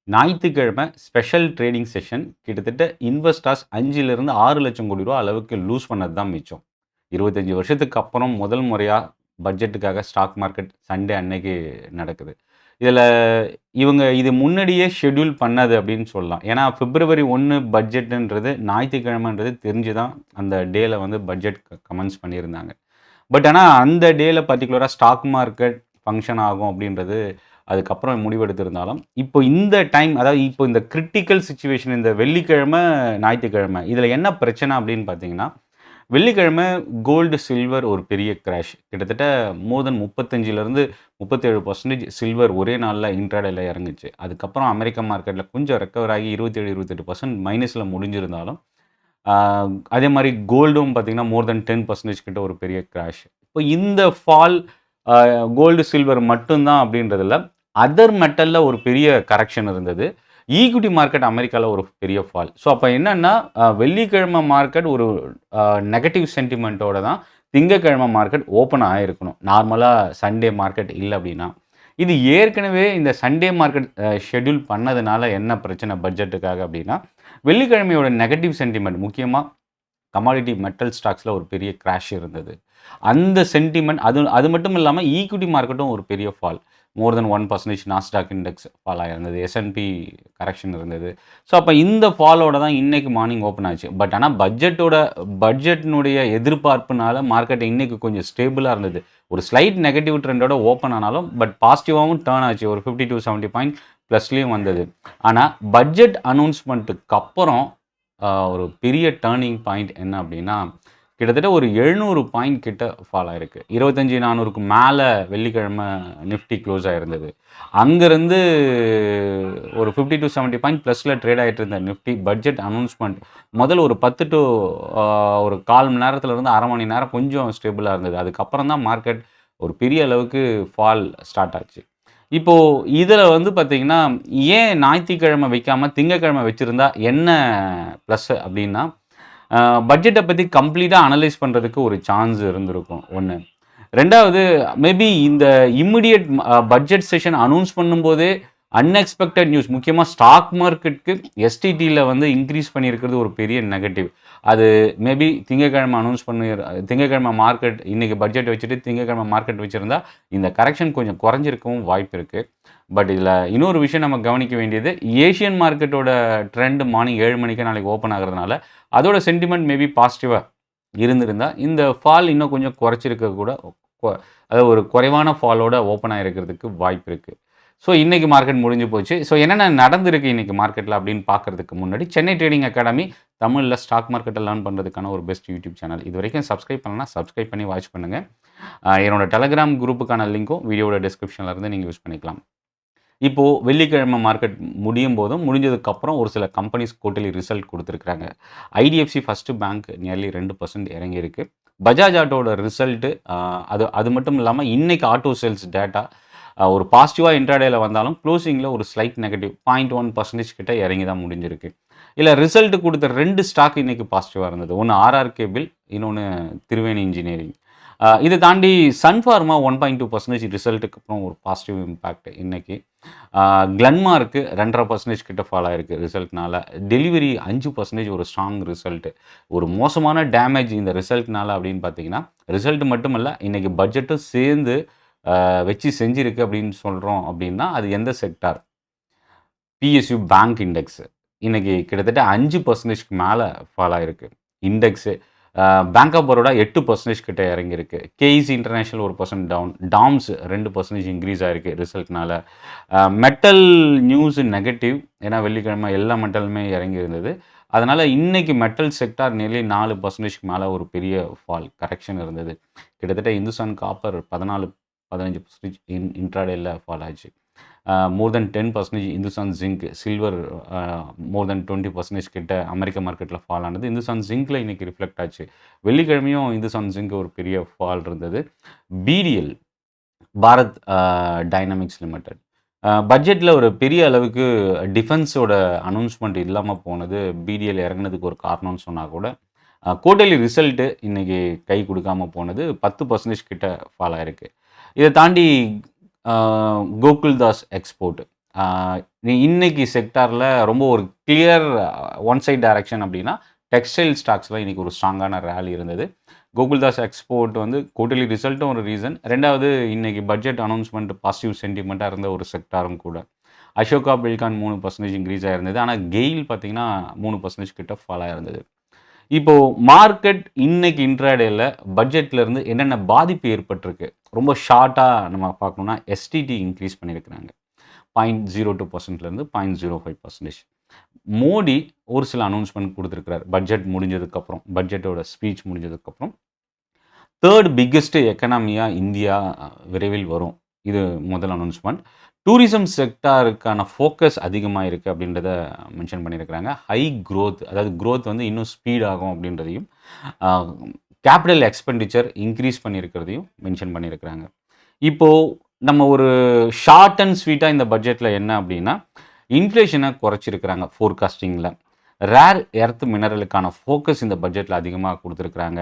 ஞாயிற்றுக்கிழமை special trading session கிட்டத்தட்ட investors 5லிருந்து 6 லட்சம் கோடி ரூபா அளவுக்கு லூஸ் பண்ணது தான் மிச்சம். 25 வருஷத்துக்கு அப்புறம் முதல் முறையா பட்ஜெட்டுக்காக ஸ்டாக் மார்க்கெட் சண்டே அன்னைக்கு நடக்குது. இதில இவங்க இது முன்னாடியே ஷெட்யூல் பண்ணது அப்படின்னு சொல்லலாம். ஏன்னா பிப்ரவரி 1 பட்ஜெட்டுன்றது ஞாயிற்றுக்கிழமைன்றது தெரிஞ்சு தான் அந்த டேல வந்து பட்ஜெட் கமென்ஸ் பண்ணியிருந்தாங்க. பட் ஆனா அந்த டேல பர்ட்டிகுலரா ஸ்டாக் மார்க்கெட் ஃபங்ஷன் ஆகும் அப்படின்றது அதுக்கப்புறம் முடிவெடுத்திருந்தாலும், இப்போ இந்த டைம் அதாவது இப்போ இந்த கிரிட்டிக்கல் சிச்சுவேஷன் இந்த வெள்ளிக்கிழமை, ஞாயிற்றுக்கிழமை இதில என்ன பிரச்சனை அப்படின்னு பார்த்தீங்கன்னா, வெள்ளிக்கிழமை கோல்டு, சில்வர் ஒரு பெரிய கிராஷ். கிட்டத்தட்ட மோர் தென் 35லிருந்து 37% சில்வர் ஒரே நாள்ல இன்ட்ராடேல இறங்குச்சு. அதுக்கப்புறம் அமெரிக்கன் மார்க்கெட்ல கொஞ்சம் ரெக்கவர் ஆகி 27, 28% மைனஸ்ல முடிஞ்சிருந்தாலும், ஆ அதே மாரி கோல்டும் பார்த்தீங்கன்னா, மோர் தென் 10% கிட்ட ஒரு பெரிய கிராஷ். இப்போ இந்த ஃபால் அ கோல்டு, சில்வர் மட்டும் தான் அப்படின்றதில்ல. அதர் மெட்டல்ல ஒரு பெரிய கரெக்ஷன் இருந்தது. ஈக்விட்டி மார்க்கெட் அமெரிக்கால ஒரு பெரிய ஃபால். ஸோ அப்ப என்னன்னா, வெள்ளிக்கிழமை மார்க்கெட் ஒரு நெகட்டிவ் சென்டிமென்ட்டோட தான் திங்கட்கிழமை மார்க்கெட் ஓப்பன் ஆயிருக்கணும். நார்மலா சண்டே மார்க்கெட் இல்ல அப்படின்னா. இது ஏற்கனவே இந்த சண்டே மார்க்கெட் ஷெட்யூல் பண்ணதுனால என்ன பிரச்சனை பட்ஜெட்டுக்காக அப்படின்னா, வெள்ளிக்கிழமையோட நெகட்டிவ் சென்டிமென்ட் முக்கியமா கமாடிட்டி மெட்டல் ஸ்டாக்ஸ்ல ஒரு பெரிய கிராஷ் இருந்தது. அந்த சென்டிமென்ட் அது அது மட்டும் இல்லாம ஈக்விட்டி மார்க்கெட்டும் ஒரு பெரிய fall. More than 1% Nasdaq index fall ஆயிருந்தது. S&P கரெக்ஷன் இருந்தது. ஸோ அப்ப இந்த ஃபாலோட தான் இன்னைக்கு மார்னிங் ஓப்பன் ஆச்சு. பட் ஆனா பட்ஜெட்னுடைய எதிர்பார்ப்புனால மார்க்கெட் இன்னைக்கு கொஞ்சம் ஸ்டேபிளா இருந்தது. ஒரு ஸ்லைட் நெகட்டிவ் ட்ரெண்டோட ஓப்பன் ஆனாலும் பட் பாசிட்டிவாவும் டர்ன் ஆச்சு. ஒரு 50 to 70 பாயிண்ட் ப்ளஸ்லயும் வந்தது. ஆனா பட்ஜெட் அனௌன்ஸ்மென்ட்க்கு அப்புறம் ஒரு பெரிய டர்னிங் பாயிண்ட் என்ன அப்படின்னா, கிட்டத்தட்ட ஒரு 700 பாயிண்ட் கிட்ட ஃபால் ஆயிருக்கு. 25,400க்கு மேல வெள்ளிக்கிழமை நிஃப்டி க்ளோஸ் ஆயிருந்தது. அங்கருந்து ஒரு 50 to 70 பாயிண்ட் ப்ளஸ்ல ட்ரேட் ஆயிட்டு இருந்த நிஃப்டி பட்ஜெட் அனௌன்ஸ்மென்ட் முதல்ல ஒரு 10 டூ ஒரு 1/4 மணி நேரத்திலிருந்து 1/2 மணி நேரம் கொஞ்சம் ஸ்டேபிளா இருந்தது. அதுக்கப்புறம் தான் மார்க்கெட் ஒரு பெரிய அளவுக்கு ஃபால் ஸ்டார்ட் ஆச்சு. இப்போ இதில வந்து பார்த்தீங்கன்னா, ஏன் ஞாயிற்றுக்கிழமை வைக்காம திங்கட்கிழமை வச்சிருந்தா என்ன ப்ளஸ் அப்டின்னா, பட்ஜெட்ட பத்தி கம்ப்ளீட்டா அனலைஸ் பண்றதுக்கு ஒரு சான்ஸ் இருந்திருக்கும் 1. 2வது மேபி இந்த இம்மீடியேட் பட்ஜெட் செஷன் அனௌன்ஸ் பண்ணும்போதே அன்எக்ஸ்பெக்டட் நியூஸ் முக்கியமா ஸ்டாக் மார்க்கெட்க்கு எஸ்டிடில வந்து இன்கிரீஸ் பண்ணியிருக்கிறது ஒரு பெரிய நெகட்டிவ். அது மேபி திங்கட்கிழமை மார்க்கெட் இன்னைக்கு பட்ஜெட் வச்சுட்டு திங்கட்கிழமை மார்க்கெட் வச்சிருந்தா, இந்த கரெக்ஷன் கொஞ்சம் குறைஞ்சிருக்கவும் வாய்ப்பு இருக்கு. பட் இதில இன்னொரு விஷயம் நம்ம கவனிக்க வேண்டியது, ஏசியன் மார்க்கெட்டோட ட்ரெண்ட் மார்னிங் 7 மணிக்கே நாளைக்கு ஓப்பன் ஆகுறதுனால, அதோட சென்டிமென்ட் மேபி பாசிட்டிவா இருந்திருந்தா, இந்த ஃபால் இன்னும் கொஞ்சம் குறைச்சிருக்க கூட கொ அதாவது ஒரு குறைவான ஃபாலோட ஓப்பன் ஆயிருக்கிறதுக்கு வாய்ப்பு இருக்கு. ஸோ இன்னைக்கு மார்க்கெட் முடிஞ்சு போச்சு. ஸோ என்னென்ன நடந்திருக்கு இன்னைக்கு மார்க்கெட்ல அப்படின்னு பார்க்கறதுக்கு முன்னாடி, சென்னை ட்ரேடிங் அகாடமி தமிழ்ல ஸ்டாக் மார்க்கெட்ட லேர்ன் பண்றதுக்கான ஒரு பெஸ்ட் யூடியூப் சேனல். இதுவரைக்கும் சப்ஸ்கிரைப் பண்ணலனா, சப்ஸ்கிரைப் பண்ணி வாட்ச் பண்ணுங்க. என்னோட டெலகிராம் குரூப்புக்கான லிங்க்கும் வீடியோவோட டிஸ்கிரிப்ஷன்ல இருந்து நீங்க யூஸ் பண்ணிக்கலாம். இப்போ வெள்ளிக்கிழமை மார்க்கெட் முடியும் போதும், முடிஞ்சதுக்கப்புறம் ஒரு சில கம்பெனிஸ் குவார்ட்டர்லி ரிசல்ட் குடுத்துருக்காங்க. ஐடிஎஃப்சி ஃபர்ஸ்ட் பேங்க் நியர்லி 2% இறங்கியிருக்கு. பஜாஜ் ஆட்டோட ரிசல்ட் அது அது மட்டும் இல்லாம இன்னைக்கு ஆட்டோ சேல்ஸ் டேட்டா ஒரு பாசிட்டிவா இன்ட்ராடேல வந்தாலும் க்ளோசிங்ல ஒரு ஸ்லைட் நெகட்டிவ் 0.1% கிட்ட இறங்கி தான் முடிஞ்சிருக்கு. இதுல ரிசல்ட் குடுத்த 2 ஸ்டாக் இன்னைக்கு பாசிட்டிவா இருந்தது. ஒண்ணு ஆர்ஆர் கேபிள், இன்னொன்னு திருவேணி இன்ஜினியரிங். இத தாண்டி சன் ஃபார்மா 1.2% ரிசல்ட்டுக்கு அப்புறம் ஒரு பாசிட்டிவ் இம்பாக்ட் இன்னைக்கு. கிளென்மார்க் 2.5% கிட்ட ஃபால் ஆயிருக்கு ரிசல்ட்னால. டெலிவரி 5% ஒரு ஸ்ட்ராங் ரிசல்ட். ஒரு மோசமான டேமேஜ் இந்த ரிசல்ட்னால அப்படின்னு பார்த்தீங்கன்னா, ரிசல்ட் மட்டுமல்ல இன்னைக்கு பட்ஜெட்டும் சேர்ந்து வச்சு செஞ்சிருக்கு அப்படின்னு சொல்றோம் அப்படின்னா, அது எந்த செக்டார்? PSU bank index. இன்னைக்கு கிட்டத்தட்ட 5%க்கு மேல ஃபால் ஆயிருக்கு. இண்டெக்ஸ் பேங்க் ஆஃப் பரோடா 8% கிட்ட இறங்கியிருக்கு. KEC international 1% down. டாம்ஸ் 2% இன்க்ரீஸ் ஆயிருக்கு ரிசல்ட்னால. Metal news negative. ஏன்னா வெள்ளிக்கிழமை எல்லா மெட்டலுமே இறங்கி இருந்தது. அதனால இன்னைக்கு மெட்டல் செக்டார் நியர்லி 4%க்கு மேல ஒரு பெரிய ஃபால் கரெக்ஷன் இருந்தது. கிட்டத்தட்ட இந்துஸ்தான் காப்பர் 14, 15% இன்ட்ராடேல ஃபால் ஆச்சு. மோர் தென் 10% இந்துஸ்தான் ஜிங்க், சில்வர் மோர் தென் 20% கிட்ட அமெரிக்க மார்க்கெட்ல ஃபால் ஆனது. இந்துஸ்தான் ஜிங்க்ல இன்னைக்கு ரிஃப்ளெக்ட் ஆச்சு. வெள்ளிக்கிழமையும் இந்துஸ்தான் ஜிங்க் ஒரு பெரிய ஃபால் இருந்தது. பிடிஎல் பாரத் டைனமிக்ஸ் லிமிடெட் பட்ஜெட்ல ஒரு பெரிய அளவுக்கு டிஃபென்ஸோட அனௌன்ஸ்மெண்ட் இல்லாம போனது பிடிஎல் இறங்குனதுக்கு ஒரு காரணம்னு சொன்னா கூட, குவார்ட்டர்லி ரிசல்ட் இன்னைக்கு கை குடுக்காம போனது 10% கிட்ட ஃபால் ஆயிருக்கு. இத தாண்டி கோகுல்தாஸ் எக்ஸ்போர்ட் இன்னைக்கு செக்டாரில் ரொம்ப ஒரு கிளியர் ஒன் சைட் டைரக்ஷன் அப்படின்னா டெக்ஸ்டைல் ஸ்டாக்ஸில் இன்றைக்கி ஒரு ஸ்ட்ராங்கான ரேலி இருந்தது. கோகுல்தாஸ் எக்ஸ்போர்ட் வந்து குவார்ட்டர்லி ரிசல்ட்டும் ஒரு ரீசன். ரெண்டாவது இன்னைக்கு பட்ஜெட் அனௌன்ஸ்மெண்ட் பாசிட்டிவ் சென்டிமெண்ட்டாக இருந்த ஒரு செக்டாரும் கூட. அசோகா பில்கான் 3% இன்க்ரீஸ் ஆயிருந்தது. ஆனால் கெயில் பார்த்தீங்கன்னா 3% கிட்ட ஃபால் ஆயிருந்தது. இப்போ மார்க்கெட் இன்னைக்கு இன்ட்ராடேல பட்ஜெட்லேருந்து என்னென்ன பாதிப்பு ஏற்பட்டிருக்கு ரொம்ப ஷார்ட்டாக நம்ம பார்க்கணும்னா எஸ்டிடி இன்க்ரீஸ் பண்ணியிருக்கிறாங்க 0.02%லேருந்து 0.05%. மோடி ஒரு சில அனௌன்ஸ்மெண்ட் கொடுத்துருக்கிறார் பட்ஜெட் முடிஞ்சதுக்கப்புறம், பட்ஜெட்டோட ஸ்பீச் முடிஞ்சதுக்கப்புறம். தேர்ட் பிக்கெஸ்ட் எக்கனாமியாக இந்தியா விரைவில் வரும். இது முதல் அனௌன்ஸ்மெண்ட். டூரிசம் செக்டாருக்கான ஃபோக்கஸ் அதிகமாக இருக்குது அப்படின்றத மென்ஷன் பண்ணியிருக்கிறாங்க. ஹை க்ரோத், அதாவது க்ரோத் வந்து இன்னும் ஸ்பீட் ஆகும் அப்படின்றதையும், கேபிட்டல் எக்ஸ்பெண்டிச்சர் இன்க்ரீஸ் பண்ணியிருக்கிறதையும் மென்ஷன் பண்ணியிருக்கிறாங்க. இப்போது நம்ம ஒரு ஷார்ட் அண்ட் ஸ்வீட்டாக இந்த பட்ஜெட்டில் என்ன அப்படின்னா, இன்ஃப்ளேஷனை குறைச்சிருக்கிறாங்க ஃபோர்காஸ்டிங்கில். ரேர் எர்த் மினரலுக்கான ஃபோக்கஸ் இந்த பட்ஜெட்டில் அதிகமாக கொடுத்துருக்குறாங்க.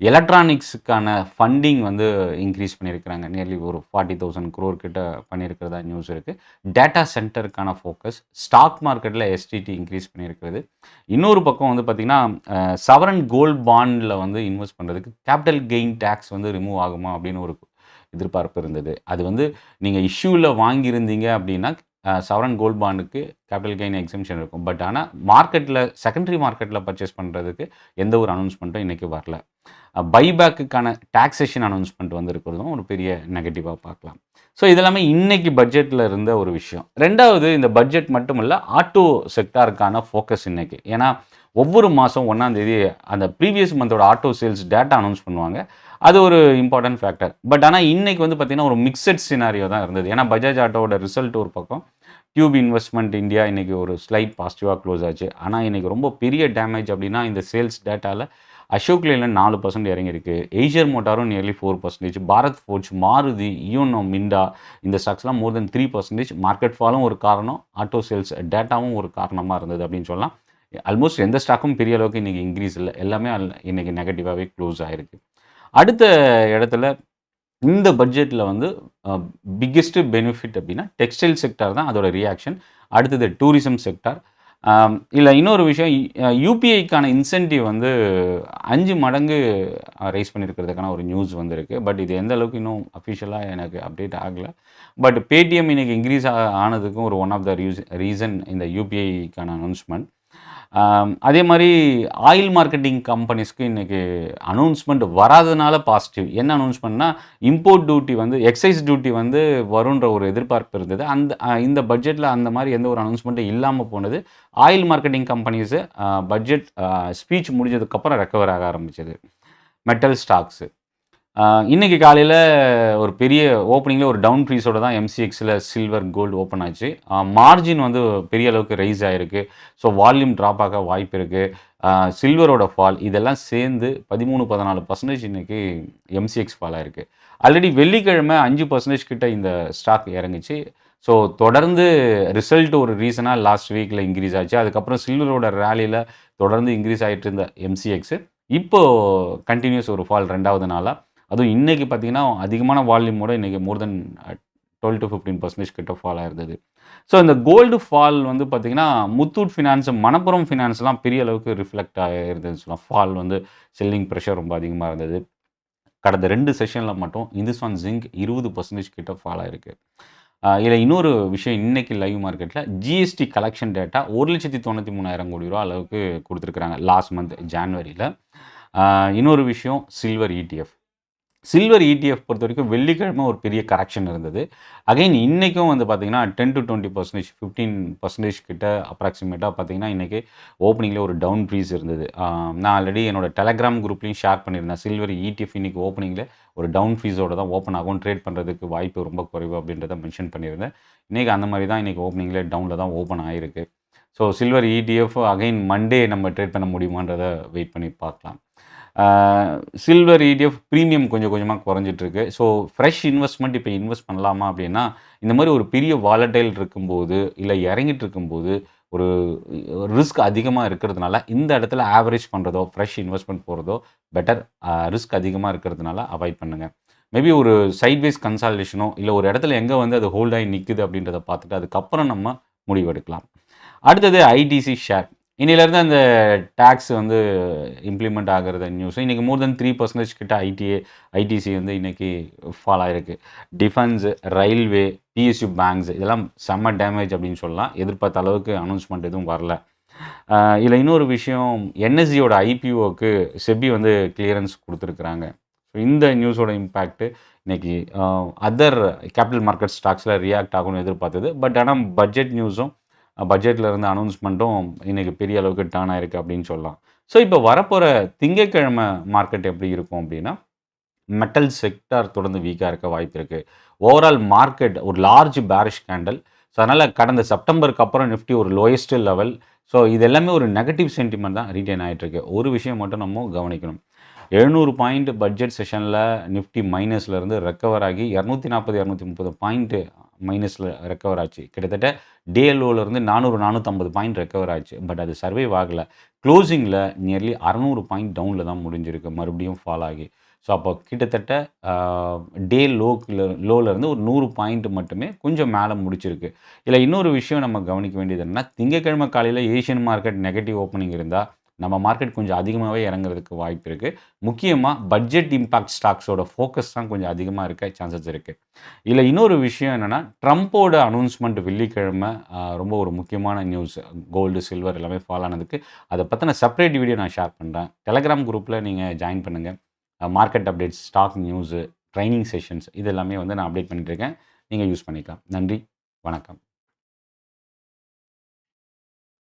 எலக்ட்ரானிக்ஸுக்கான ஃபண்டிங் வந்து இன்க்ரீஸ் பண்ணியிருக்கிறாங்க. நியர்லி ஒரு 40,000 crore கிட்ட பண்ணியிருக்கிறதா நியூஸ் இருக்குது. டேட்டா சென்டருக்கான ஃபோக்கஸ், ஸ்டாக் மார்க்கெட்டில் எஸ்டிடி இன்க்ரீஸ் பண்ணியிருக்கிறது. இன்னொரு பக்கம் வந்து பார்த்திங்கன்னா சவரன் கோல்ட் பாண்டில் வந்து இன்வெஸ்ட் பண்ணுறதுக்கு கேபிட்டல் கெயின் டேக்ஸ் வந்து ரிமூவ் ஆகுமா அப்படின்னு ஒரு எதிர்பார்ப்பு இருந்தது. அது வந்து நீங்கள் இஷ்யூவில் வாங்கியிருந்தீங்க அப்படின்னா சவரன் கோல்ட் பாண்டுக்கு கேபிட்டல் கெயின் எக்ஸம்ஷன் இருக்கும். பட் ஆனால் மார்க்கெட்டில் செகண்டரி மார்க்கெட்டில் பர்ச்சேஸ் பண்ணுறதுக்கு எந்த ஒரு அனௌன்ஸ்மெண்ட்டும் இன்றைக்கி வரல. பைபேக்குக்கான டாக்ஸேஷன் அனௌன்ஸ்மெண்ட் வந்து இருக்கிறதும் ஒரு பெரிய நெகட்டிவாக பார்க்கலாம். ஸோ இதெல்லாமே இன்றைக்கி பட்ஜெட்டில் இருந்த ஒரு விஷயம். ரெண்டாவது, இந்த பட்ஜெட் மட்டும் இல்லை, ஆட்டோ செக்டாருக்கான ஃபோக்கஸ் இன்றைக்கி. ஏன்னா ஒவ்வொரு மாதம் 1ஆம் தேதி அந்த ப்ரீவியஸ் மந்தோட ஆட்டோ சேல்ஸ் டேட்டா அனௌன்ஸ் பண்ணுவாங்க. அது ஒரு இம்பார்ட்டன்ட் ஃபேக்டர். பட் ஆனால் இன்றைக்கி வந்து பார்த்திங்கன்னா ஒரு மிக்சட் சினாரியோ தான் இருந்தது. ஏன்னா பஜாஜ் ஆட்டோவோட ரிசல்ட் ஒரு பக்கம், டியூப் இன்வெஸ்ட்மெண்ட் இந்தியா இன்றைக்கி ஒரு ஸ்லைட் பாசிட்டிவாக க்ளோஸ் ஆச்சு. ஆனால் இன்றைக்கி ரொம்ப பெரிய டேமேஜ் அப்படின்னா இந்த சேல்ஸ் டேட்டாவில் அசோக் லேலண்ட் 4% இறங்கியிருக்கு. ஏஷியர் மோட்டாரும் நியர்லி 4%, பாரத் ஃபோர்ஜ், மாருதி, ஈயோனோ, மிண்டா இந்த ஸ்டாக்ஸ்லாம் மோர் தென் 3%. மார்க்கெட் ஃபாலும் ஒரு காரணம், ஆட்டோ சேல்ஸ் டேட்டாவும் ஒரு காரணமாக இருந்தது அப்படின்னு சொல்லலாம். ஆல்மோஸ்ட் எந்த ஸ்டாக்கும் பெரிய அளவுக்கு இன்றைக்கி இன்க்ரீஸ் இல்லை, எல்லாமே இன்றைக்கி நெகட்டிவாகவே க்ளோஸ் ஆகிருக்கு. அடுத்த இடத்துல இந்த பட்ஜெட்டில் வந்து பிக்கெஸ்ட் பெனிஃபிட் அப்படின்னா டெக்ஸ்டைல் செக்டார் தான் அதோட ரியாக்ஷன். அடுத்தது டூரிசம் செக்டார். இல்லை இன்னொரு விஷயம், யூபிஐக்கான இன்சென்டிவ் வந்து 5 மடங்கு ரைஸ் பண்ணியிருக்கிறதுக்கான ஒரு நியூஸ் வந்திருக்கு. பட் இது எந்த அளவுக்கு இன்னும் அஃபிஷியலாக எனக்கு அப்டேட் ஆகலை. பட் பேடிஎம் இன்றைக்கி இன்க்ரீஸ் ஆனதுக்கும் ஒரு ஒன் ஆஃப் த ரீசன் இந்த யூபிஐக்கான அனௌன்ஸ்மெண்ட். அதே மாதிரி ஆயில் மார்க்கெட்டிங் கம்பெனிஸ்க்கு இன்றைக்கி அனௌன்ஸ்மெண்ட் வராதனால பாசிட்டிவ். என்ன அனௌன்ஸ்மெண்ட்னா இம்போர்ட் டியூட்டி வந்து எக்ஸைஸ் டியூட்டி வந்து வருன்ற ஒரு எதிர்பார்ப்பு இருந்தது. இந்த பட்ஜெட்டில் அந்த மாதிரி எந்த ஒரு அனௌன்ஸ்மெண்ட்டும் இல்லாமல் போனது. Oil marketing companies budget speech முடிஞ்சதுக்கப்புறம் ரெக்கவர் ஆக ஆரம்பிச்சது. மெட்டல் ஸ்டாக்ஸு இன்றைக்கி காலையில் ஒரு பெரிய ஓப்பனிங்கில் ஒரு டவுன் ஃப்ரீஸோடு தான் எம்சிஎக்ஸில் சில்வர் கோல்டு ஓப்பன் ஆச்சு. மார்ஜின் வந்து பெரிய அளவுக்கு ரைஸ் ஆகிருக்கு. ஸோ வால்யூம் ட்ராப் ஆக வாய்ப்பு இருக்குது. சில்வரோட ஃபால் இதெல்லாம் சேர்ந்து 13-14% இன்றைக்கி எம்சிஎக்ஸ் ஃபால் ஆகிருக்கு. ஆல்ரெடி வெள்ளிக்கிழமை 5% கிட்ட இந்த ஸ்டாக் இறங்குச்சு. ஸோ தொடர்ந்து ரிசல்ட் ஒரு ரீசனாக லாஸ்ட் வீக்கில் இன்க்ரீஸ் ஆச்சு. அதுக்கப்புறம் சில்வரோட ரேலியில் தொடர்ந்து இன்க்ரீஸ் ஆகிட்டு இருந்த எம்சிஎக்ஸு இப்போது கண்டினியூஸ் ஒரு ஃபால் 2வது நாளாக. அதுவும் இன்றைக்கி பார்த்திங்கன்னா அதிகமான வால்யூமோட இன்றைக்கி மோர் தென் 12-15% கிட்ட ஃபால் ஆயிருந்தது. ஸோ இந்த கோல்டு ஃபால் வந்து பார்த்திங்கன்னா முத்தூட் ஃபினான்ஸ், மணப்புரம் ஃபினான்ஸ்லாம் பெரிய அளவுக்கு ரிஃப்ளெக்ட் ஆகிருந்ததுன்னு சொல்லலாம். ஃபால் வந்து செல்லிங் ப்ரெஷர் ரொம்ப அதிகமாக இருந்தது. கடந்த 2 செஷனில் மட்டும் இந்துஸ்தான் ஜிங்க் 20% கிட்ட ஃபால் ஆகிருக்கு. இதில் இன்னொரு விஷயம், இன்றைக்கி லைவ் மார்க்கெட்டில் ஜிஎஸ்டி கலெக்ஷன் டேட்டா 1,93,000 கோடி ரூபா அளவுக்கு கொடுத்துருக்குறாங்க லாஸ்ட் மந்த் ஜான்வரியில். இன்னொரு விஷயம், சில்வர் இடிஎஃப் பொறுத்த வரைக்கும் வெள்ளிக்கிழமை ஒரு பெரிய கரெக்ஷன் இருந்தது. அகைன் இன்றைக்கும் வந்து பார்த்திங்கன்னா 10-20%, 15% கிட்ட அப்ராக்சிமேட்டாக பார்த்திங்கன்னா இன்றைக்கி ஓப்பனிங்கில் ஒரு டவுன் ஃப்ரீஸ் இருந்தது. நான் ஆல்ரெடி என்னோட டெலகிராம் குரூப்லேயும் ஷேர் பண்ணியிருந்தேன். சில்வர் இடிஎஃப் இன்றைக்கி ஓப்பனிங்கில் ஒரு டவுன் ஃப்ரீஸோடு தான் ஓப்பன் ஆகும், ட்ரேட் பண்ணுறதுக்கு வாய்ப்பு ரொம்ப குறைவு அப்படின்றத மென்ஷன் பண்ணியிருந்தேன். இன்றைக்கி அந்த மாதிரி தான் இன்றைக்கி ஓப்பனிங்கில் டவுனில் தான் ஓப்பன் ஆகிருக்கு. So silver ETF again Monday நம்ம ட்ரேட் பண்ண முடியுமான்றதை வெயிட் பண்ணி பார்க்கலாம். சில்வர் இடிஎஃப் ப்ரீமியம் கொஞ்சம் கொஞ்சமாக குறைஞ்சிட்ருக்கு. ஸோ ஃப்ரெஷ் இன்வெஸ்ட்மெண்ட் இப்போ இன்வெஸ்ட் பண்ணலாமா அப்படின்னா, இந்த மாதிரி ஒரு பெரிய வாலடைல் இருக்கும்போது, இல்லை இறங்கிட்டு இருக்கும்போது ஒரு ரிஸ்க் அதிகமாக இருக்கிறதுனால இந்த இடத்துல ஆவரேஜ் பண்ணுறதோ, ஃப்ரெஷ் இன்வெஸ்ட்மெண்ட் போகிறதோ பெட்டர். ரிஸ்க் அதிகமாக இருக்கிறதுனால அவாய்ட் பண்ணுங்கள். மேபி ஒரு சைட்வேஸ் கன்சாலிடேஷனோ இல்லை ஒரு இடத்துல எங்கே வந்து அது ஹோல்ட் ஆகி நிற்குது அப்படின்றத பார்த்துட்டு அதுக்கப்புறம் நம்ம முடிவெடுக்கலாம். அடுத்தது ஐடிசி ஷேர். இன்னையிலேருந்து அந்த டாக்ஸ் வந்து இம்ப்ளிமெண்ட் ஆகுறது நியூஸ். இன்றைக்கி மோர் தென் 3% கிட்ட ஐடிசி வந்து இன்றைக்கி ஃபால் ஆகிருக்கு. டிஃபென்ஸு, ரயில்வே, பிஎஸ்யூ பேங்க்ஸ் இதெல்லாம் செம்ம டேமேஜ் அப்படின்னு சொல்லலாம். எதிர்பார்த்த அளவுக்கு அனௌன்ஸ்மெண்ட் எதுவும் வரல. இதில் இன்னொரு விஷயம், என்எஸ்சியோட ஐபிஓக்கு செபி வந்து கிளியரன்ஸ் கொடுத்துருக்குறாங்க. ஸோ இந்த நியூஸோட இம்பேக்ட்டு இன்றைக்கி அதர் கேபிட்டல் மார்க்கெட் ஸ்டாக்ஸில் ரியாக்ட் ஆகும்னு எதிர்பார்த்தது. பட் ஆனால் பட்ஜெட் நியூஸும் பட்ஜெட்டில் இருந்த அனௌன்ஸ்மெண்ட்டும் இன்றைக்கி பெரிய அளவுக்கு டர்ன் ஆயிருக்கு அப்படின்னு சொல்லலாம். ஸோ இப்போ வரப்போகிற திங்கட்கிழமை மார்க்கெட் எப்படி இருக்கும் அப்படின்னா, மெட்டல் செக்டார் தொடர்ந்து வீக்காக இருக்க வாய்ப்பு இருக்குது. ஓவரால் மார்க்கெட் ஒரு லார்ஜ் பேரிஷ் கேண்டல். ஸோ அதனால் கடந்த செப்டம்பருக்கு அப்புறம் நிஃப்டி ஒரு லோயஸ்ட் லெவல். ஸோ இது எல்லாமே ஒரு நெகட்டிவ் சென்டிமெண்ட் தான் ரீட்டைன் ஆகிட்டுருக்கு. ஒரு விஷயம் மட்டும் நம்ம கவனிக்கணும். 700 பாயிண்ட் பட்ஜெட் செஷனில் நிஃப்டி மைனஸில் இருந்து ரெக்கவர் ஆகி 240 230 பாயிண்ட்டு மைனஸில் ரெக்கவர் ஆச்சு. கிட்டத்தட்ட டே லோவிலேருந்து 400 450 பாயிண்ட் ரெக்கவர் ஆச்சு. பட் அது சர்வைவ் ஆகலை. க்ளோசிங்கில் நியர்லி 600 பாயிண்ட் டவுனில் தான் முடிஞ்சிருக்கு, மறுபடியும் ஃபால் ஆகி. ஸோ அப்போ கிட்டத்தட்ட டே லோவிலேருந்து ஒரு 100 பாயிண்ட் மட்டுமே கொஞ்சம் மேலே முடிச்சிருக்கு. இதில் இன்னொரு விஷயம் நம்ம கவனிக்க வேண்டியது என்னென்னா, திங்கட்கிழமை காலையில் ஏஷியன் மார்க்கெட் நெகட்டிவ் ஓப்பனிங் இருந்தால் நம்ம மார்க்கெட் கொஞ்சம் அதிகமாகவே இறங்குறதுக்கு வாய்ப்பு இருக்குது. முக்கியமாக பட்ஜெட் இம்பாக்ட் ஸ்டாக்ஸோட ஃபோக்கஸ் தான் கொஞ்சம் அதிகமாக இருக்க சான்சஸ் இருக்குது. இதில் இன்னொரு விஷயம் என்னென்னா, ட்ரம்ப்போட அனௌன்ஸ்மெண்ட் வெள்ளிக்கிழமை ரொம்ப ஒரு முக்கியமான நியூஸ். கோல்டு, சில்வர் எல்லாமே ஃபால் ஆனதுக்கு அதை பற்றின செப்பரேட் வீடியோ நான் ஷேர் பண்ணுறேன். டெலகிராம் குரூப்பில் நீங்கள் ஜாயின் பண்ணுங்கள். Market updates, stock news, training sessions இது எல்லாமே வந்து நான் அப்டேட் பண்ணிட்டுருக்கேன். நீங்கள் யூஸ் பண்ணிக்கலாம். நன்றி, வணக்கம்.